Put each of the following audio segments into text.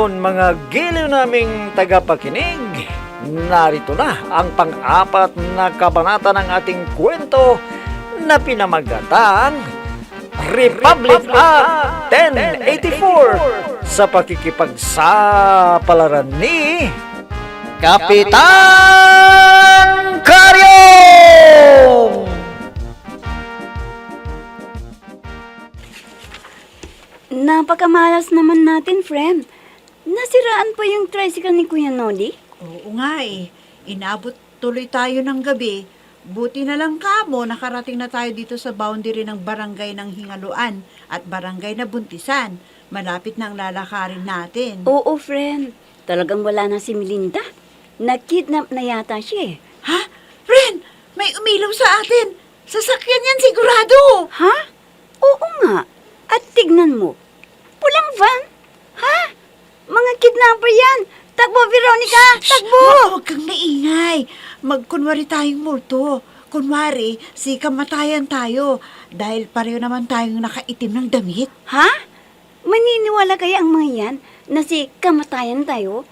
ngayon mga giliw naming tagapakinig, narito na ang pang-apat na kabanata ng ating kwento na pinamagatang Republic Act 1084 sa pakikipagsapalaran ni Kapitan Karyong! Napakamalas naman natin, friend. Nasiraan pa yung tricycle ni Kuya Noli. Oo nga eh. Inabot tuloy tayo ng gabi. Buti na lang kamo, nakarating na tayo dito sa boundary ng barangay ng Hingaluan at barangay na Buntisan. Malapit na ang lalakarin natin. Oo, friend. Talagang wala na si Melinda. Nakidnap na yata siya eh. Ha? Friend, may umilaw sa atin. Sasakyan yan sigurado. Ha? Oo nga. At tignan mo. Pulang van? Ha? Mga kidnapper yan. Takbo, Veronica! Takbo! Huwag kang maingay. Magkunwari tayong multo. Kunwari, si kamatayan tayo. Dahil pareho naman tayong nakaitim ng damit. Ha? Maniniwala kaya ang mga yan na si kamatayan tayo?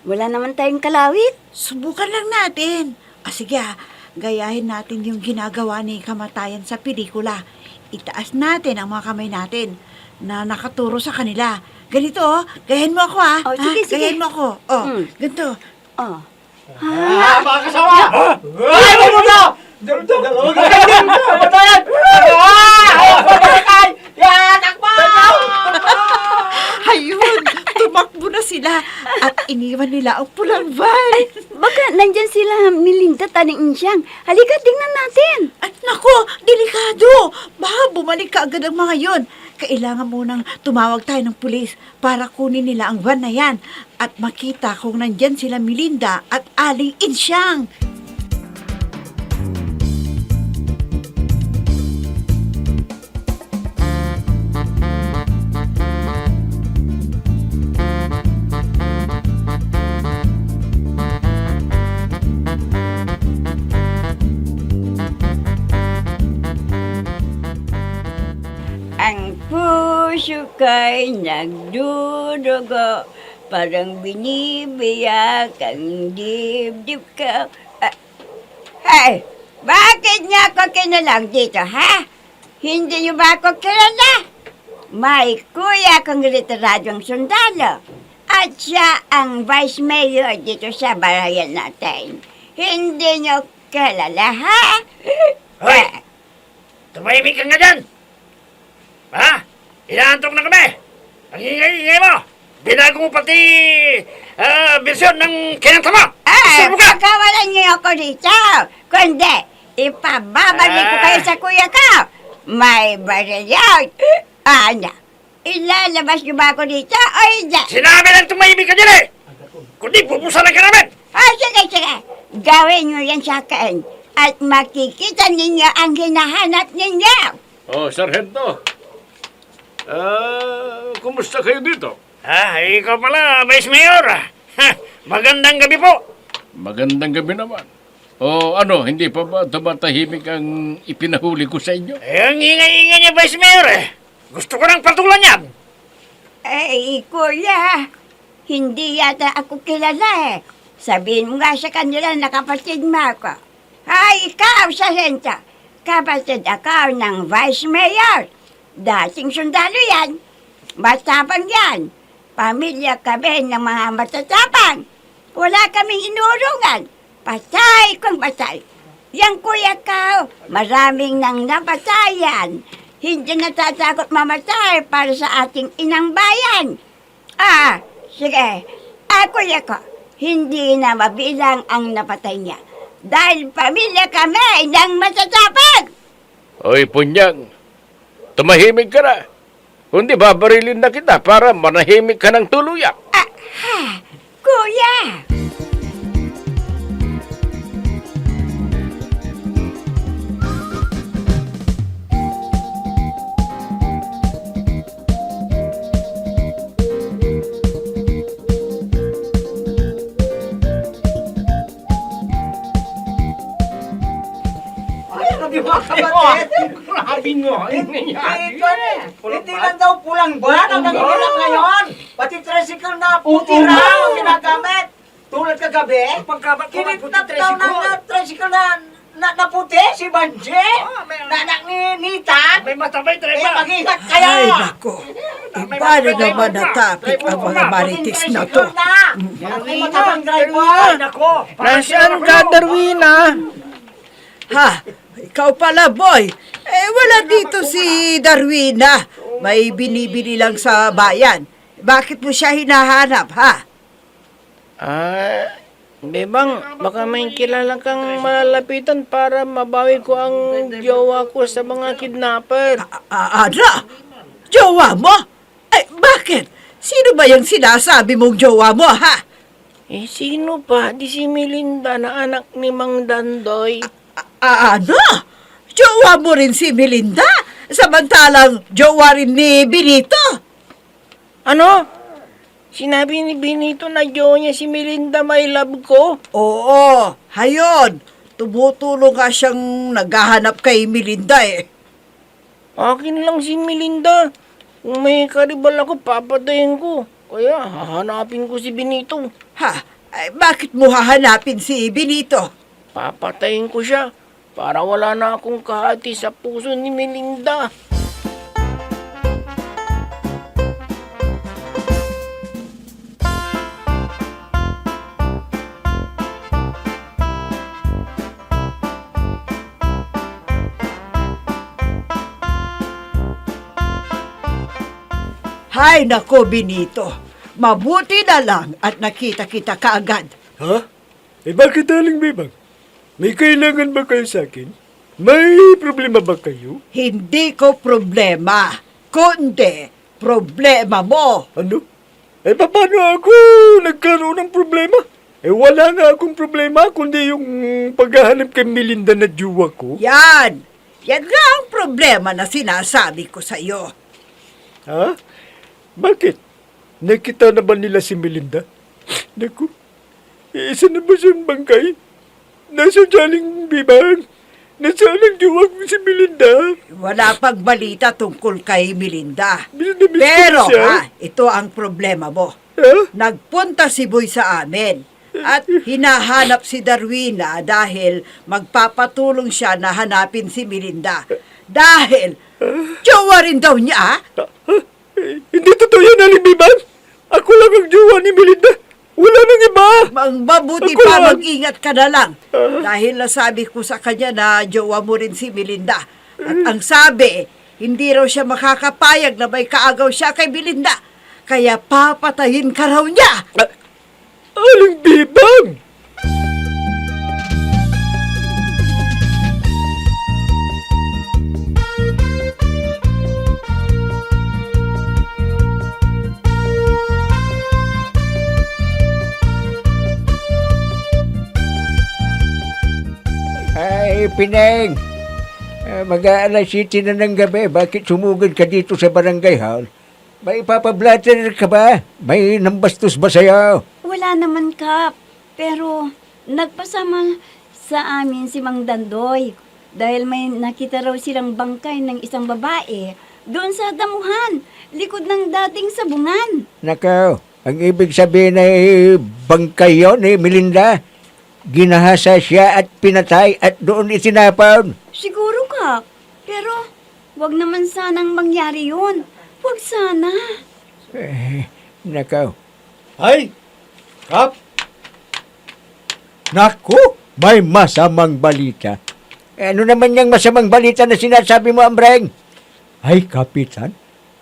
Wala naman tayong kalawit. Subukan lang natin. Sige gayahin natin yung ginagawa ni kamatayan sa pelikula. Itaas natin ang mga kamay natin na nakaturo sa kanila. Ganito, gayahin mo ako Oh, sige, sige. Gayahin mo ako. Ganito. Oh. Mga kasama! Ay, mo muna! Dalawang kamatayan! Kamatayan! Yan! Takbo! Ayun, tumakbo na sila at iniwan nila ang pulang van. Baka nandyan sila, Melinda, taning siyang. Halika, tingnan natin. At nako, delikado. Baka bumalik ka agad ang mga yon. Kailangan munang tumawag tayo ng pulis para kunin nila ang van na yan at makita kung nandyan sila Melinda at Aling Insyang. Ang puso ko'y nagdudugo, parang binibiyak ang dibdib ko. Hey, bakit niya ako kinalang dito, ha? Hindi niyo ba ako kilala? May kuya akong literaryong sundalo at siya ang vice mayor dito sa bayan natin. Hindi niyo kilala, ha? Hoy! Tumahimik ka nga dyan! Ha? Inaantok na kami! Ang ingay-ingay mo! Binago mo pati bersyon ng kinanta mo! Gusto mo ka? Pagkawalan niyo ako dito. Kundi, ipababalik ko kayo sa kuya ko. May baril yan. Ano? Ilalabas niyo ba ako dito o hindi? Sinabi lang tumahimik ka dyan eh! Kundi pupusalan ka namin! Sige. Gawin niyo yan sa akin. At makikita ninyo ang hinahanap ninyo. Oh, Sargento. Kumusta kayo dito? Ikaw pala, Vice Mayor! Magandang gabi po! Magandang gabi naman. O ano, hindi pa ba tumatahimik ang ipinahuli ko sa inyo? Ang ingay-ingay niya, Vice Mayor eh! Gusto ko ng patulan yan! Kuya, hindi yata ako kilala eh. Sabihin mo nga sa kanila na kapatid mo ako. Ikaw, Sargento. Kapatid ako ng Vice Mayor. Dating sundalo yan. Matapang yan. Pamilya kami ng mga matatapang. Wala kaming inurungan. Patay kung patay. Yang kuya ko, maraming nang napatayan. Hindi natatakot mamatay para sa ating inang bayan. Sige. Kuya ko, hindi na mabilang ang napatay niya. Dahil pamilya kami ng matatapang. Oy, Punyang. Tumahimik ka na. Kundi babarilin na kita para manahimik ka ng tuluyan. Kuya! Ay, mga kapatid! Sabi mo, hindi lang daw pulang buwan ang nangihilang ngayon. Pati tricycle na puti raw ang ginagamit. Tulad kagabi, kinitnat daw ng tricycle na puti, si Banje, na anak ni Nita. May matabay, Eh, Treva. mag-ingat kayo! Ay, nako. Paano naman natapik ang mga marites na to? Ang matabang driver! Nako. Nasaan ka, Darwina? Ha? Ikaw pala, boy. Wala dito si Darwina. May binibili lang sa bayan. Bakit mo siya hinahanap, ha? Bebang, baka may kilala kang malalapitan para mabawi ko ang jowa ko sa mga kidnapper. Ano? Jowa mo? Bakit? Sino ba yung sinasabi mong jowa mo, ha? Sino pa? Di si Melinda na anak ni Mang Dandoy. Ano? Jowa mo rin si Melinda? Samantalang jowa rin ni Benito? Ano? Sinabi ni Benito na jowa niya si Melinda, my love ko? Oo, hayon. Tumutulong nga siyang naghahanap kay Melinda eh. Akin lang si Melinda. Kung may karibal ako, papatayin ko. Kaya hahanapin ko si Benito. Bakit mo hahanapin si Benito? Papatayin ko siya para wala na akong kahati sa puso ni Melinda. Hay nako, Benito. Mabuti na lang at nakita kita kaagad. Ha? Bakit Aling Bebang? May kailangan ba kayo sa akin? May problema ba kayo? Hindi ko problema, kundi problema mo. Ano? Paano ako nagkaroon ng problema? Wala nga akong problema, kundi yung paghahanap kay Melinda na jowa ko. Yan nga ang problema na sinasabi ko sa iyo. Ha? Bakit? Nakita na ba nila si Melinda? Naku, isa na ba siyang bangkay? Nasa Aling Bebang? Nasaan ang jowa ko si Melinda? Wala pang balita tungkol kay Melinda. Miss na miss ko Pero na siya. ito ang problema mo. Ha? Nagpunta si Boy sa amin at hinahanap si Darwina dahil magpapatulong siya na hanapin si Melinda. Dahil jowa rin daw niya. Hindi totoo yan, Aling Bebang. Ako lang ang jowa ni Melinda. Wala nang iba. Mabuti Ako pa lang. mag-ingat ka na lang. Dahil nasabi ko sa kanya na jowa mo rin si Melinda. At ang sabi, hindi raw siya makakapayag na may kaagaw siya kay Melinda. Kaya papatayin ka raw niya. Aling Bebang! Ay, Pineng. Mag-aalas 7 na ng gabi. Bakit sumugod ka dito sa barangay hall? May papablatter ka ba? May nambastos ba sa'yo? Wala naman, Kap. Pero nagpasama sa amin si Mang Dandoy dahil may nakita raw silang bangkay ng isang babae doon sa damuhan, likod ng dating sabungan. Nakaw, ang ibig sabihin ay bangkay yun Melinda. Ginahasa siya at pinatay at doon isinapon. Siguro, Kap. Pero wag naman sanang mangyari yun. Wag sana. Nakaw. Ay! Kap! Naku, may masamang balita. Ano naman yung masamang balita na sinasabi mo, Ambreng? Ay, Kapitan,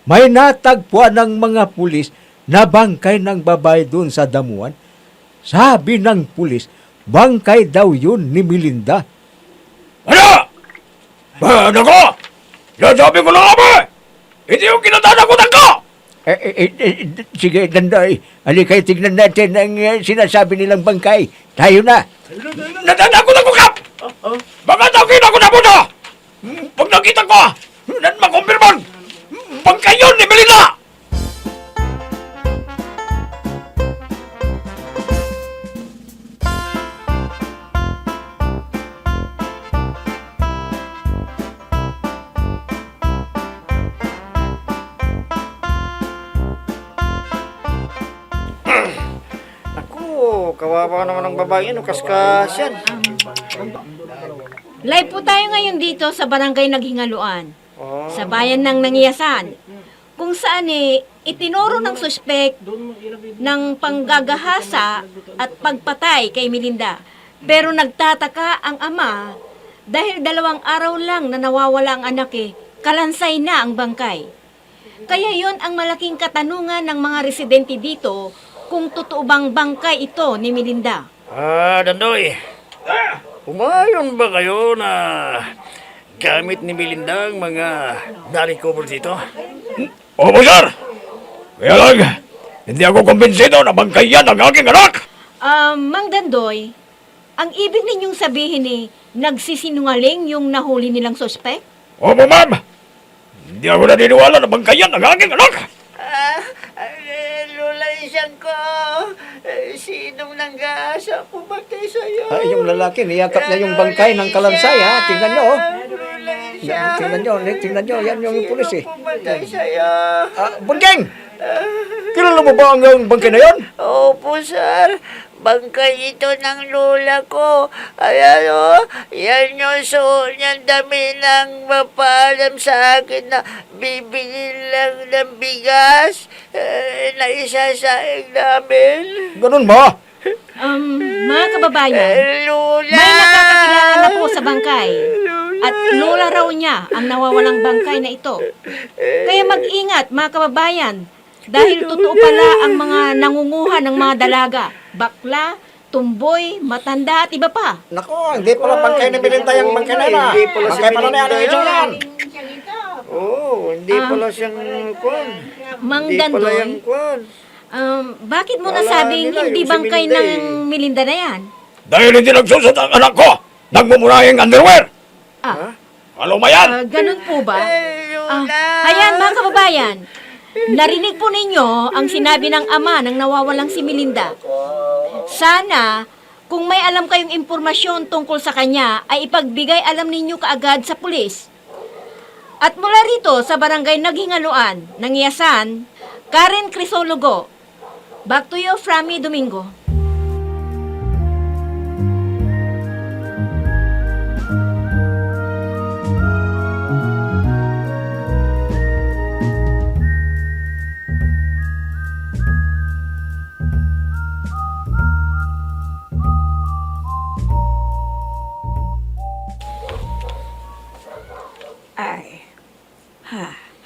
may natagpuan ng mga pulis na bangkay ng babae doon sa damuhan. Sabi ng pulis, bangkay daw yun ni Melinda. Ano? Ano ko? Sabi ko na nga ba? Hindi yung kinatatakutan ko! Sige, Dandoy. Alikay, tignan natin ang sinasabi nilang bangkay. Tayo na. Natatakot ako, Kap! Baka nakita ko na mo na! Pag nakita ko, makumpirman! Bangkay yun ni Melinda! kawawa naman ang babae, ano, kaskas yan. Live po tayo ngayon dito sa barangay Naghingaluan, sa bayan ng Nangiyasan, kung saan itinuro ng suspek ng panggagahasa at pagpatay kay Melinda. Pero nagtataka ang ama dahil 2 araw lang na nawawala ang anak kalansay na ang bangkay. Kaya yon ang malaking katanungan ng mga residente dito kung totoo bang bangkay ito ni Melinda. Dandoy, umayon ba kayo na gamit ni Melinda ang mga na-recover dito? Opo, sir! Kaya lang, hindi ako kumbinsido na bangkay yan ang aking anak! Mang Dandoy, ang ibig ninyong sabihin nagsisinungaling yung nahuli nilang suspek? Opo, ma'am! Hindi ako naniniwala na bangkay yan ang aking anak! Lola, isang ko. Sinong nanggasa pumatay sa'yo? Yung lalaki, niyakap na yung bangkay ng kalansay, ha? Tingnan nyo, oh. Lola, Tingnan nyo, yan yung pulis, pumatay sa'yo. Bunjeng! Kilala mo ba ang bangkay na yon? Opo, sir. Bangkay ito ng lola ko. Ayan o, yan yung suot niyang dami ng mapaalam sa akin na bibili lang ng bigas na isasaing namin. Ganun ba? Mga kababayan, Lola! may nakakakilala na po sa bangkay. At lola raw niya ang nawawalang bangkay na ito. Kaya mag-ingat mga kababayan, dahil totoo pala ang mga nangunguha ng mga dalaga, bakla, tumboy, matanda at iba pa. Nako, hindi pala bangkay ni Melinda yung bangkay na yan. Hindi pala si Bangkay pala na yan, Melinda ang yan. Hindi pala siyang kwan. Mang Hindi pala Dandoy, yung kwan. bakit mo Wala nasabing nila, hindi yung si bangkay Melinda ng Melinda na yan? Dahil hindi nagsusot ang anak ko! Nagmumurahing underwear! Alam mo yan? Ganun po ba? Lola! Ayan mga kababayan, narinig po ninyo ang sinabi ng ama ng nawawalang si Melinda. Sana, kung may alam kayong impormasyon tungkol sa kanya, ay ipagbigay alam ninyo kaagad sa pulis. At mula rito sa barangay Naghingaluan, Nangiyasan, Karen Crisologo. Back to you, Frammy Domingo.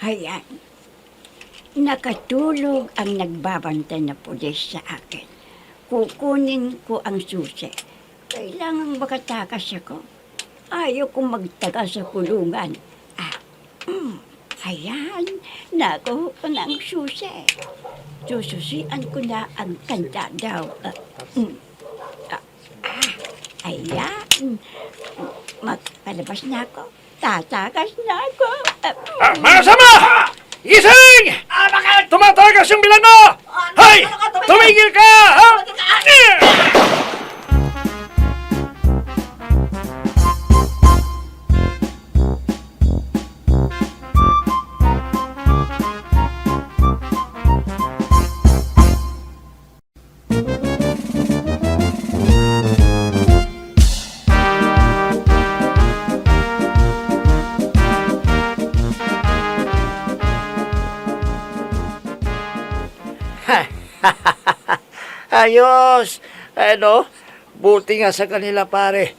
Ayan. Nakatulog ang nagbabantay na pulis sa akin. Kukunin ko ang susi. Kailangan makatakas ako. Ayaw kong magtaga sa kulungan. Ayan. Nakuha ko na ang susi. Sususian ko na ang kanta daw. Ayan. Magpalabas na ako. Tatakas na ako. Mga sama! Gising! Bakit? Tumatagas yung bilang mo! Hoy! Tumigil ka! Ha? Ayos! Buti nga sa kanila pare.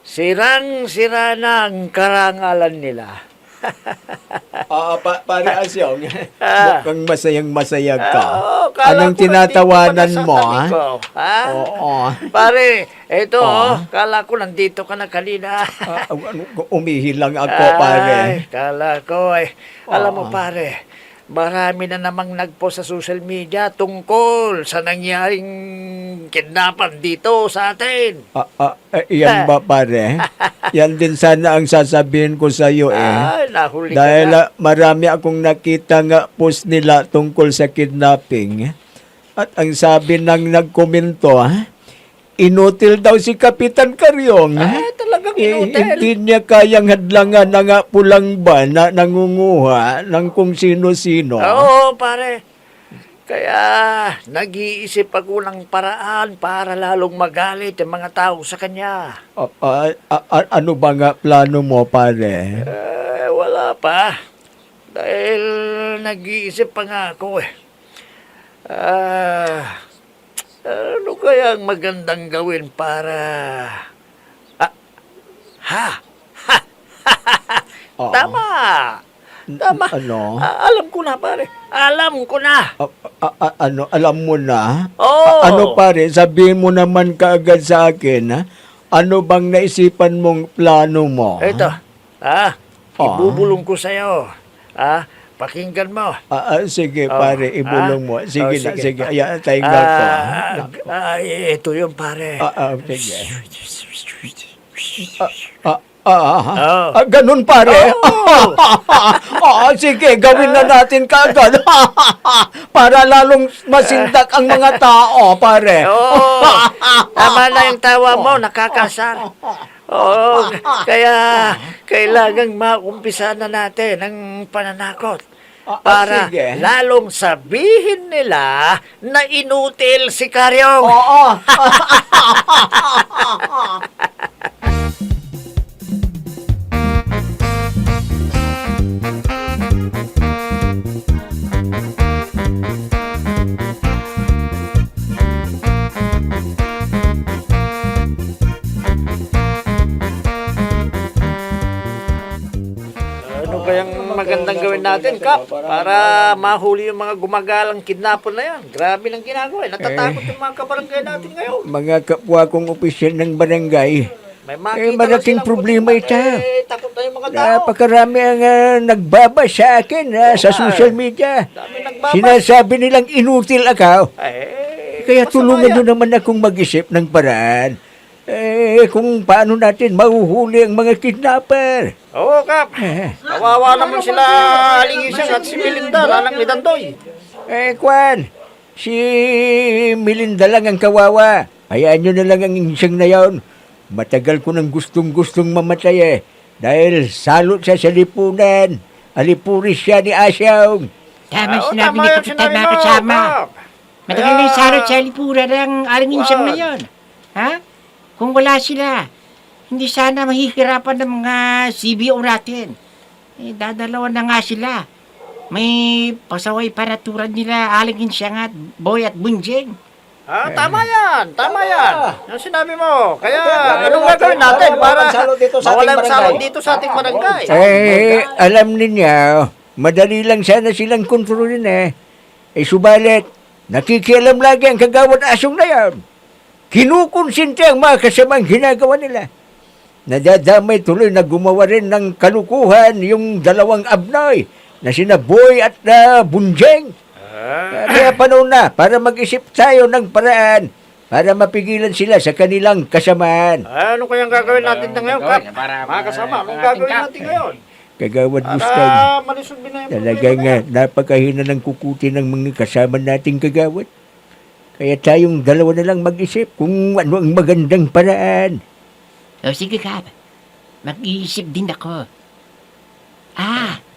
Sirang-sira na ang karangalan nila. Pare Asyong, Ah. mukhang masayang-masaya ka. Kala Anong ko tinatawanan nandito ka na sa mo, tabi ha? ko, ha? Oo. Pare, eto, Oh. kala ko nandito ka na kanina. Umihilang ako, pare. Ay, kala ko alam mo Oo. pare, marami na namang nagpost sa social media tungkol sa nangyaring kidnapan dito sa atin. Yan ba, pare? Yan din sana ang sasabihin ko sa iyo, Ay, nahuli ka Dahil na. marami akong nakita nga post nila tungkol sa kidnapping. At ang sabi ng nagkomento, inutil daw si Kapitan Karyong. Talagang inutil. Hindi niya kayang hadlangan na nga pulang ba na nangunguha ng kung sino-sino. Oo, pare. Kaya nag-iisip ako ng paraan para lalong magalit ang mga tao sa kanya. Ano ba nga plano mo, pare? Wala pa. Dahil nag-iisip pa nga ako eh. Ano kaya ang magandang gawin para... Tama! Tama! Ano? Alam ko na, pare. Alam ko na. Ano, alam mo na? Oo. Ano pare, sabihin mo naman kaagad sa akin, ha? Ano bang naisipan mong plano mo? Ito. Oh. Ibubulong ko sa'yo. Pakinggan mo. Sige, pare, ibulong mo. Sige na, sige. Ayan, tayong ko. Ito yung pare. Sige. Ganun pare. Sige, gawin na natin kaagad. Para lalong masindak ang mga tao, pare. Tama na yung tawa mo, nakakasar. Kaya kailangang maumpisa na natin ang pananakot. Para sige. lalong sabihin nila na inutil si Karyong. Oo. Ano kayang magandang gawin natin, Kap? Para mahuli yung mga gumagalang kidnapper na yan. Grabe ng ginagawa. Natatakot yung mga kabarangay natin ngayon. Mga kapwa kong opisyal ng barangay, May makita malaking na silang problema puti-puti, ito. takot na yung mga tao. napakarami ang nagbaba sa akin sa social media. Dami nagbabas. Sinasabi nilang inutil ako. Kaya masama tulungan yan. nyo naman akong mag-isip ng paraan. Kung paano natin mahuhuli ang mga kidnapper. Oo, Kap. Kawawa naman sila Alingisang at si Melinda, lalang ni Dandoy. Kwan, si Melinda lang ang kawawa. Hayaan nyo na lang ang isang na yon. Matagal ko nang gustong-gustong mamatay Dahil salot siya sa lipunan. Alipuris siya ni Asyong. Tama Oo, sinabi tama ni yung Kapitan sinabi mga mo, kasama. Kap. Matagal na yung sarot sa lipunan ng aling insang na yun. Ha? Kung wala sila, hindi sana mahihirapan ng mga CBO natin. Dadalawan na nga sila. May pasaway panaturan nila aling insang at Boy at Bunjing. Tama yan. Tama yan. Yung sinabi mo. Kaya, anong gagawin natin para mawala yung salot dito sa ating barangay? Alam ninyo, madali lang sana silang kontrolin subalit, nakikialam lagi ang kagawad Asyong na yan. Kinukonsinti ang mga kasamang ginagawa nila. Nadadamay tuloy na gumawa rin ng kalukuhan yung dalawang abnoy na sina Boy at Bunjeng. Kaya panahon na para mag-isip tayo ng paraan para mapigilan sila sa kanilang kasamaan. Ano kayang gagawin natin na ngayon, Kap? Mga kasama, anong gagawin natin ngayon? Kagawad Gustavo, Para malisorbin na yung talagang napakahina ng kukuti ng mga kasama nating kagawad. Kaya tayong dalawa na lang mag-isip kung ano ang magandang paraan. O sige, Kap. Mag-iisip din ako.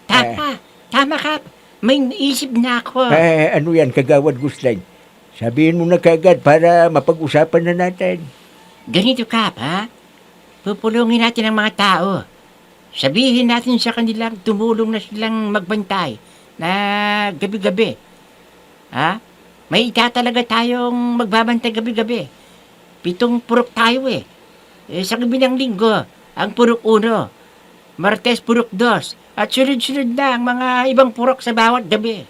Tama. Tama, Kap. May naisip na ako. Ano yan, kagawad Gustavo? Sabihin mo na kagad para mapag-usapan na natin. Ganito, Kap, Pupulungin natin ang mga tao. Sabihin natin sa kanilang tumulong na silang magbantay na gabi-gabi. May itatalaga tayong magbabantay gabi-gabi. 7 purok tayo sa kabilang linggo, ang purok 1. Martes purok 2. At sunod-sunod na ang mga ibang purok sa bawat gabi.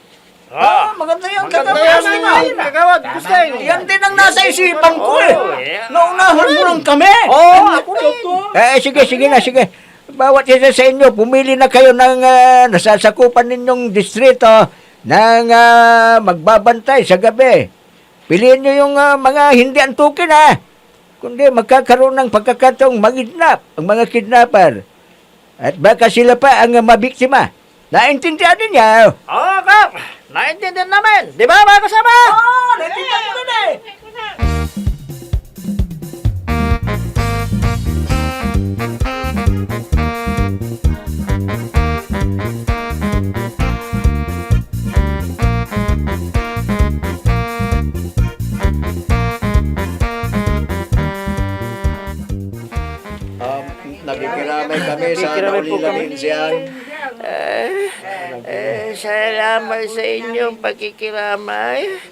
Maganda yan. Maganda yan, kagawad. Gusto Yan din ang nasa isipan ko yeah. Naunahan mo lang kami. Ako Sige na. Bawat isa sa inyo, pumili na kayo ng nasasakupan ninyong distrito ng magbabantay sa gabi. Piliin nyo yung mga hindi antukin kundi magkakaroon ng pagkakataong magidnap ang mga kidnapper. At baka sila pa ang mabiktima. Naintindihan ninyo? Oo, Kap. Naintindihan namin. Di ba, mga kasama? Naintindihan ko na Nakikiramay kami sa naulilamin siyang. Salamat sa inyong pakikiramay.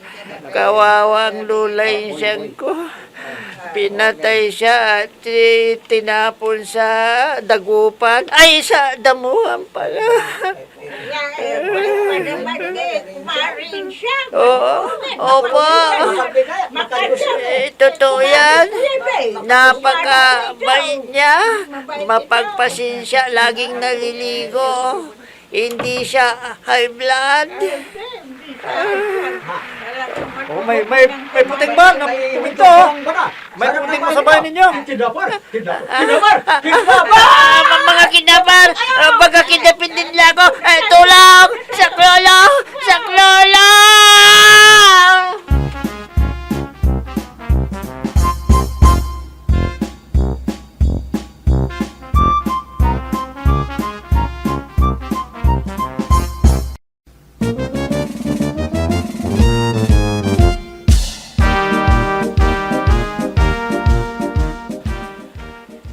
Kawawang lulay siyang ko. Pinatay siya at tinapon sa dagupan. Ay, sa damuhan pala. Oo, opo. Totoo yan. Napakabait niya. Mapagpasensya, laging naliligo. Hindi siya high blood. Oh, may puting ba na puminto. May puting mo sa bahay ninyo. Kidapar! Mga kidnapper, baga kidnapin din nila ako. Tulong! Sa klolo! Sa klolo!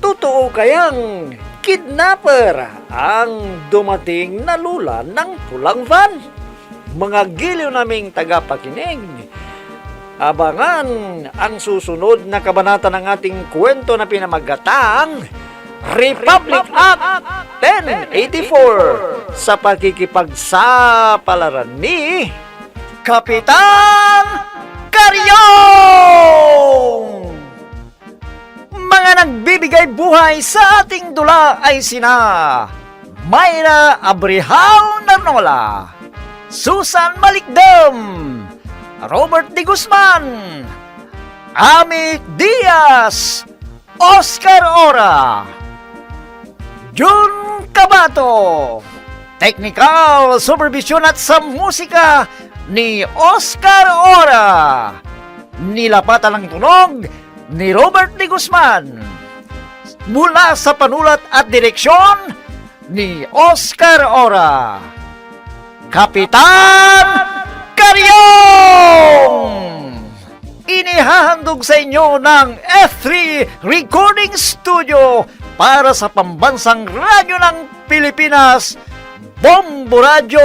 Totoo kayang kidnapper ang dumating na lula ng pulang van? Mga giliw naming tagapakinig, abangan ang susunod na kabanata ng ating kwento na pinamagatang Republic Act 1084 sa pakikipagsapalaran ni Kapitan Karyong! Mga nagbibigay buhay sa ating dula ay sina Mayra Abrihal Narnola, Susan Malikdam, Robert De Guzman, Ami Diaz, Oscar Ora, Jun Cabato, Technical Supervision at sa musika ni Oscar Ora, nilapatan ng tunog ni Robert De Guzman, mula sa panulat at direksyon ni Oscar Ora. Kapitan Karyong! Inihahandog sa inyo ng F3 Recording Studio para sa pambansang radyo ng Pilipinas, Bombo Radio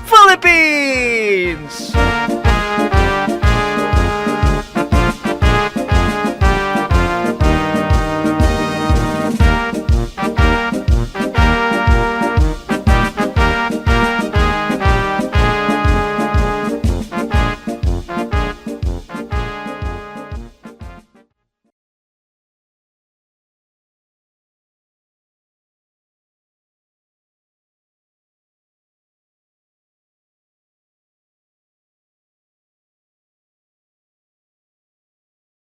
Philippines!